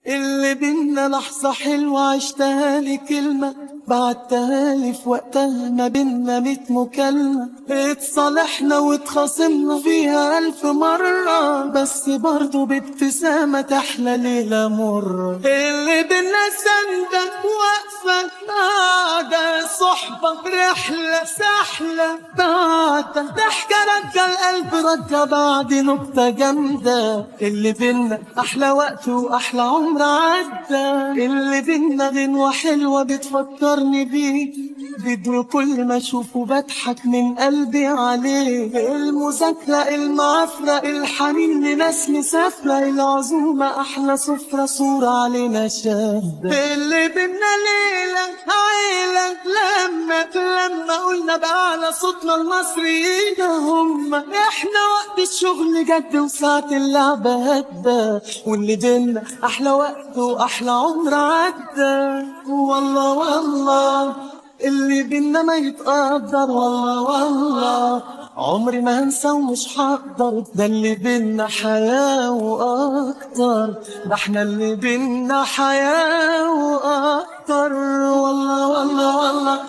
اللي بينا لحظة حلوة عشتها لي كلمة بعتها لي في وقتها ما بينا 100 مكالمة. اتصالحنا واتخاصمنا فيها 1000 مرة، بس برضو بابتسامة تحلى ليلة مرة. اللي بينا سندة واقفة قاعدة، صحبة رحلة سحلة بعدة، ضحكة رجع القلب رجع بعد نكتة جامدة. اللي بينا أحلى وقت وأحلى عمر عدى. اللي بينا غنوة حلوة بتفكرني بيه، فيديو كل ما اشوفه بضحك من قلبي عليه. المذاكرة المعافرة الحنين لناس مسافرة، العزومة أحلى سفرة صورة علينا شاهدة. اللي بينا ليلة عيلة لما قلنا بأعلى صوتنا المصريين هم احنا. وقت الشغل جد وساعة اللعبة هدى، واللي بينا أحلى وقت وأحلى عمر عدى. والله والله اللي بينا ما يتقدر، والله والله عمري ما هنسى ومش هقدر. ده اللي بينا حياة وأكتر، ده احنا اللي بينا حياة وأكتر. والله والله والله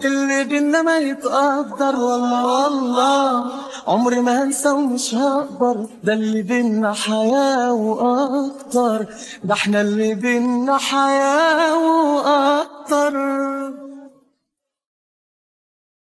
اللي بينا ما يتقدر، والله والله عمري ما هنسى ومش هقدر. ده اللي بينا حياة وأكتر، ده احنا اللي بينا حياة وأكتر.